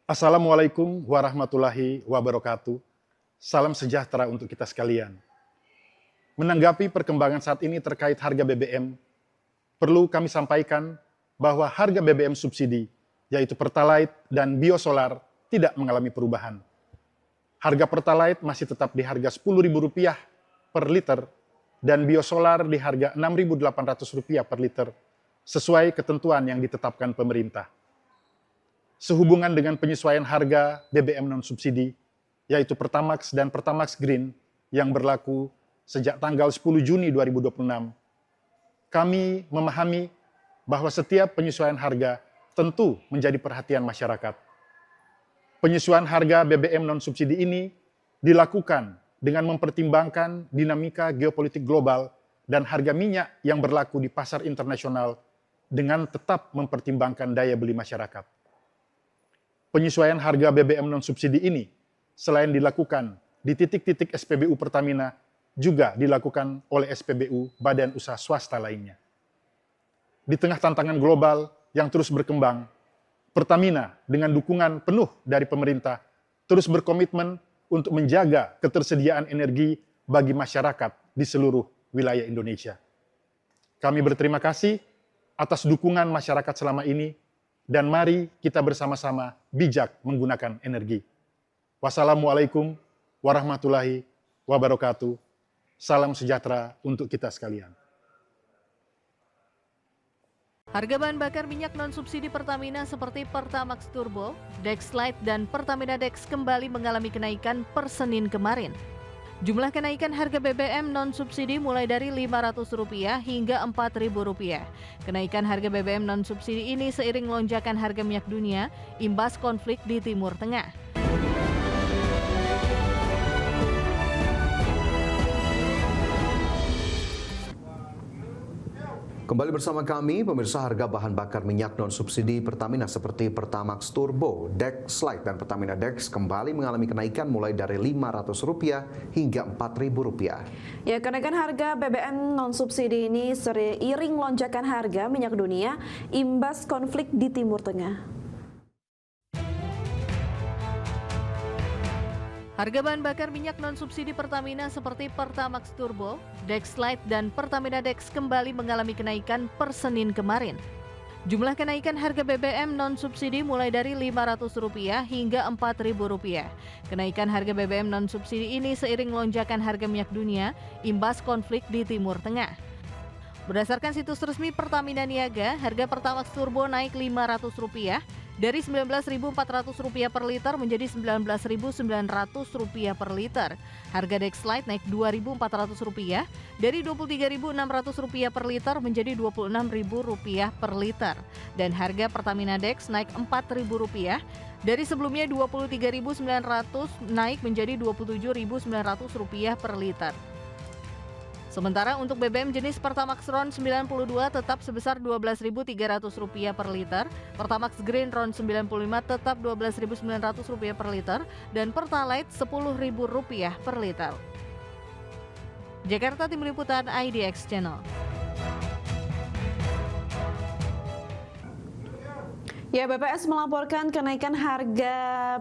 Assalamualaikum warahmatullahi wabarakatuh. Salam sejahtera untuk kita sekalian. Menanggapi perkembangan saat ini terkait harga BBM, perlu kami sampaikan bahwa harga BBM subsidi, yaitu Pertalite dan Biosolar, tidak mengalami perubahan. Harga Pertalite masih tetap di harga Rp10.000 per liter dan Biosolar di harga Rp6.800 per liter, sesuai ketentuan yang ditetapkan pemerintah. Sehubungan dengan penyesuaian harga BBM non-subsidi, yaitu Pertamax dan Pertamax Green yang berlaku sejak tanggal 10 Juni 2026, kami memahami bahwa setiap penyesuaian harga tentu menjadi perhatian masyarakat. Penyesuaian harga BBM non-subsidi ini dilakukan dengan mempertimbangkan dinamika geopolitik global dan harga minyak yang berlaku di pasar internasional dengan tetap mempertimbangkan daya beli masyarakat. Penyesuaian harga BBM non-subsidi ini selain dilakukan di titik-titik SPBU Pertamina, juga dilakukan oleh SPBU badan usaha swasta lainnya. Di tengah tantangan global yang terus berkembang, Pertamina dengan dukungan penuh dari pemerintah terus berkomitmen untuk menjaga ketersediaan energi bagi masyarakat di seluruh wilayah Indonesia. Kami berterima kasih atas dukungan masyarakat selama ini, dan mari kita bersama-sama bijak menggunakan energi. Wassalamualaikum warahmatullahi wabarakatuh. Salam sejahtera untuk kita sekalian. Harga bahan bakar minyak non-subsidi Pertamina seperti Pertamax Turbo, Dexlite, dan Pertamina Dex kembali mengalami kenaikan per Senin kemarin. Jumlah kenaikan harga BBM non-subsidi mulai dari Rp500 hingga Rp4.000. Kenaikan harga BBM non-subsidi ini seiring lonjakan harga minyak dunia imbas konflik di Timur Tengah. Kembali bersama kami, pemirsa. Harga bahan bakar minyak non-subsidi Pertamina seperti Pertamax Turbo, Dexlite, dan Pertamina Dex kembali mengalami kenaikan mulai dari Rp500 hingga Rp4.000. Ya, kenaikan harga BBM non-subsidi ini seiring lonjakan harga minyak dunia imbas konflik di Timur Tengah. Harga bahan bakar minyak non-subsidi Pertamina seperti Pertamax Turbo, Dexlite, dan Pertamina Dex kembali mengalami kenaikan per Senin kemarin. Jumlah kenaikan harga BBM non-subsidi mulai dari Rp500 hingga Rp4.000. Kenaikan harga BBM non-subsidi ini seiring lonjakan harga minyak dunia imbas konflik di Timur Tengah. Berdasarkan situs resmi Pertamina Niaga, harga Pertamax Turbo naik Rp500 dari Rp19.400 per liter menjadi Rp19.900 per liter. Harga Dexlite naik Rp2.400 dari Rp23.600 per liter menjadi Rp26.000 per liter. Dan harga Pertamina Dex naik Rp4.000 dari sebelumnya Rp23.900 naik menjadi Rp27.900 per liter. Sementara untuk BBM jenis Pertamax RON 92 tetap sebesar Rp12.300 per liter, Pertamax Green RON 95 tetap Rp12.900 per liter, dan Pertalite Rp10.000 per liter. Jakarta, Tim Liputan IDX Channel. Ya, BPS melaporkan kenaikan harga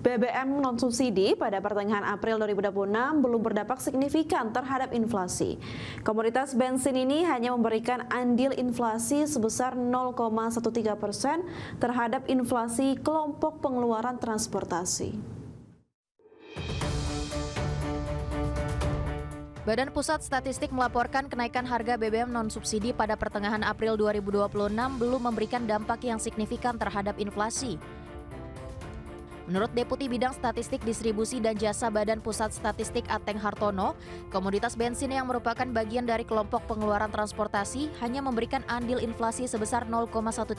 BBM non-subsidi pada pertengahan April 2026 belum berdampak signifikan terhadap inflasi. Komoditas bensin ini hanya memberikan andil inflasi sebesar 0,13% terhadap inflasi kelompok pengeluaran transportasi. Badan Pusat Statistik melaporkan kenaikan harga BBM non-subsidi pada pertengahan April 2026 belum memberikan dampak yang signifikan terhadap inflasi. Menurut Deputi Bidang Statistik Distribusi dan Jasa Badan Pusat Statistik Ateng Hartono, komoditas bensin yang merupakan bagian dari kelompok pengeluaran transportasi hanya memberikan andil inflasi sebesar 0,13%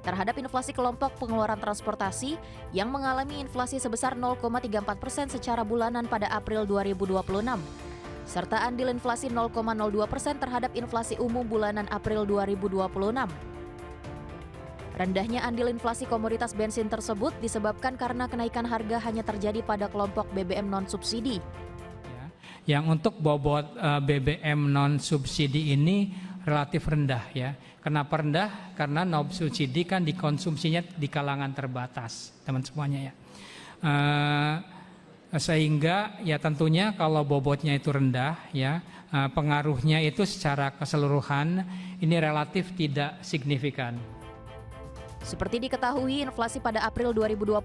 terhadap inflasi kelompok pengeluaran transportasi yang mengalami inflasi sebesar 0,34% secara bulanan pada April 2026. Serta andil inflasi 0,02% terhadap inflasi umum bulanan April 2026. Rendahnya andil inflasi komoditas bensin tersebut disebabkan karena kenaikan harga hanya terjadi pada kelompok BBM non-subsidi. Yang untuk bobot BBM non-subsidi ini relatif rendah ya. Kenapa rendah? Karena non subsidi kan dikonsumsinya di kalangan terbatas, teman semuanya ya. Sehingga ya tentunya kalau bobotnya itu rendah ya, pengaruhnya itu secara keseluruhan ini relatif tidak signifikan. Seperti diketahui, inflasi pada April 2026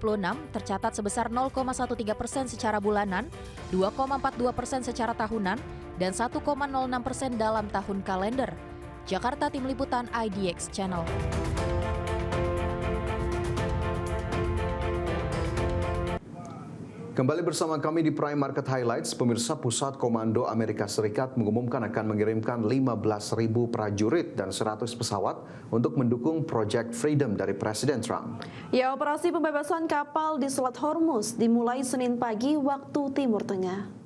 tercatat sebesar 0,13% secara bulanan, 2,42% secara tahunan, dan 1,06% dalam tahun kalender. Jakarta, Tim Liputan IDX Channel. Kembali bersama kami di Prime Market Highlights, pemirsa. Pusat Komando Amerika Serikat mengumumkan akan mengirimkan 15.000 prajurit dan 100 pesawat untuk mendukung Project Freedom dari Presiden Trump. Ya, operasi pembebasan kapal di Selat Hormuz dimulai Senin pagi waktu Timur Tengah.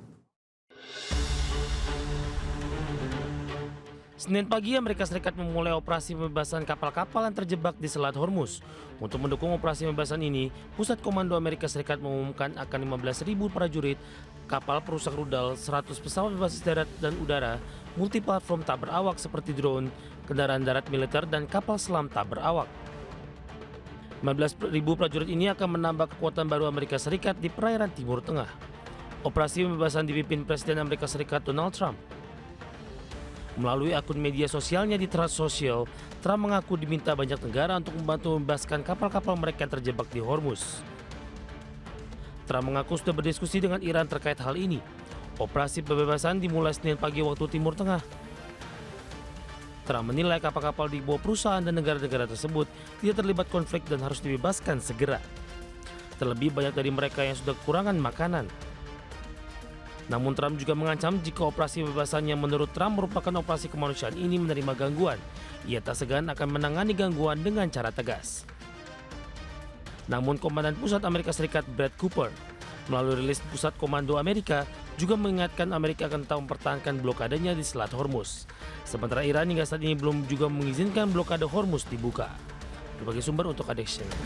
Senin pagi, Amerika Serikat memulai operasi pembebasan kapal-kapal yang terjebak di Selat Hormuz. Untuk mendukung operasi pembebasan ini, Pusat Komando Amerika Serikat mengumumkan akan 15.000 prajurit, kapal perusak rudal, 100 pesawat berbasis darat dan udara, multiplatform tak berawak seperti drone, kendaraan darat militer, dan kapal selam tak berawak. 15.000 prajurit ini akan menambah kekuatan baru Amerika Serikat di perairan Timur Tengah. Operasi pembebasan dipimpin Presiden Amerika Serikat Donald Trump. Melalui akun media sosialnya di Truth Social, Trump mengaku diminta banyak negara untuk membantu membebaskan kapal-kapal mereka yang terjebak di Hormuz. Trump mengaku sudah berdiskusi dengan Iran terkait hal ini. Operasi pembebasan dimulai Senin pagi waktu Timur Tengah. Trump menilai kapal-kapal di bawah perusahaan dan negara-negara tersebut tidak terlibat konflik dan harus dibebaskan segera. Terlebih banyak dari mereka yang sudah kekurangan makanan. Namun Trump juga mengancam jika operasi pembebasan yang menurut Trump merupakan operasi kemanusiaan ini menerima gangguan, ia tak segan akan menangani gangguan dengan cara tegas. Namun Komandan Pusat Amerika Serikat Brad Cooper melalui rilis Pusat Komando Amerika juga mengingatkan Amerika akan tetap mempertahankan blokadenya di Selat Hormuz. Sementara Iran hingga saat ini belum juga mengizinkan blokade Hormuz dibuka. Berbagai sumber untuk Adex Channel.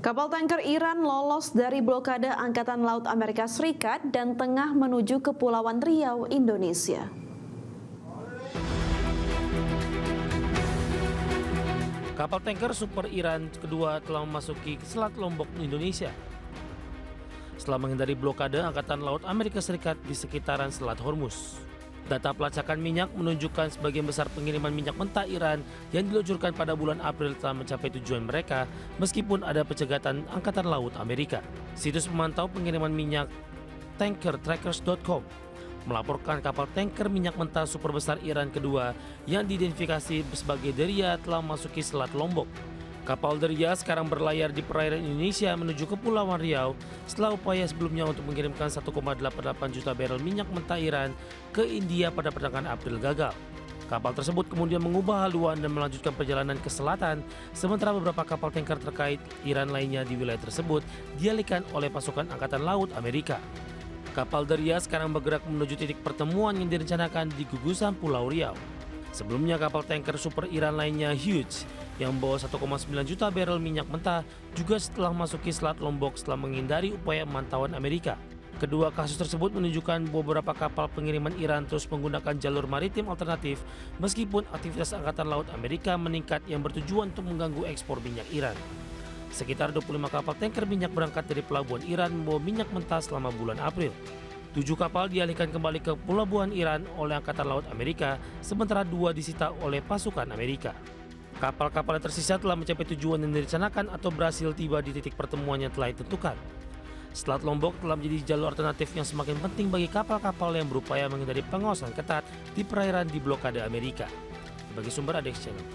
Kapal tanker Iran lolos dari blokade Angkatan Laut Amerika Serikat dan tengah menuju Kepulauan Riau, Indonesia. Kapal tanker Super Iran kedua telah memasuki Selat Lombok, Indonesia. Setelah menghindari blokade Angkatan Laut Amerika Serikat di sekitaran Selat Hormuz. Data pelacakan minyak menunjukkan sebagian besar pengiriman minyak mentah Iran yang diluncurkan pada bulan April telah mencapai tujuan mereka meskipun ada pencegatan Angkatan Laut Amerika. Situs pemantau pengiriman minyak tankertrackers.com melaporkan kapal tanker minyak mentah super besar Iran kedua yang diidentifikasi sebagai Derya telah memasuki Selat Lombok. Kapal Derya sekarang berlayar di perairan Indonesia menuju Kepulauan Riau setelah upaya sebelumnya untuk mengirimkan 1,88 juta barel minyak mentah Iran ke India pada pertengahan April gagal. Kapal tersebut kemudian mengubah haluan dan melanjutkan perjalanan ke selatan, sementara beberapa kapal tanker terkait Iran lainnya di wilayah tersebut dialihkan oleh pasukan Angkatan Laut Amerika. Kapal Derya sekarang bergerak menuju titik pertemuan yang direncanakan di gugusan Pulau Riau. Sebelumnya kapal tanker super Iran lainnya Hughes yang membawa 1,9 juta barel minyak mentah juga setelah memasuki Selat Lombok setelah menghindari upaya pemantauan Amerika. Kedua kasus tersebut menunjukkan beberapa kapal pengiriman Iran terus menggunakan jalur maritim alternatif meskipun aktivitas Angkatan Laut Amerika meningkat yang bertujuan untuk mengganggu ekspor minyak Iran. Sekitar 25 kapal tanker minyak berangkat dari pelabuhan Iran membawa minyak mentah selama bulan April. 7 kapal dialihkan kembali ke pelabuhan Iran oleh Angkatan Laut Amerika, sementara 2 disita oleh pasukan Amerika. Kapal-kapal yang tersisa telah mencapai tujuan yang direncanakan atau berhasil tiba di titik pertemuan yang telah ditentukan. Selat Lombok telah menjadi jalur alternatif yang semakin penting bagi kapal-kapal yang berupaya menghindari pengawasan ketat di perairan di blokade Amerika. Bagi sumber Adex Channel.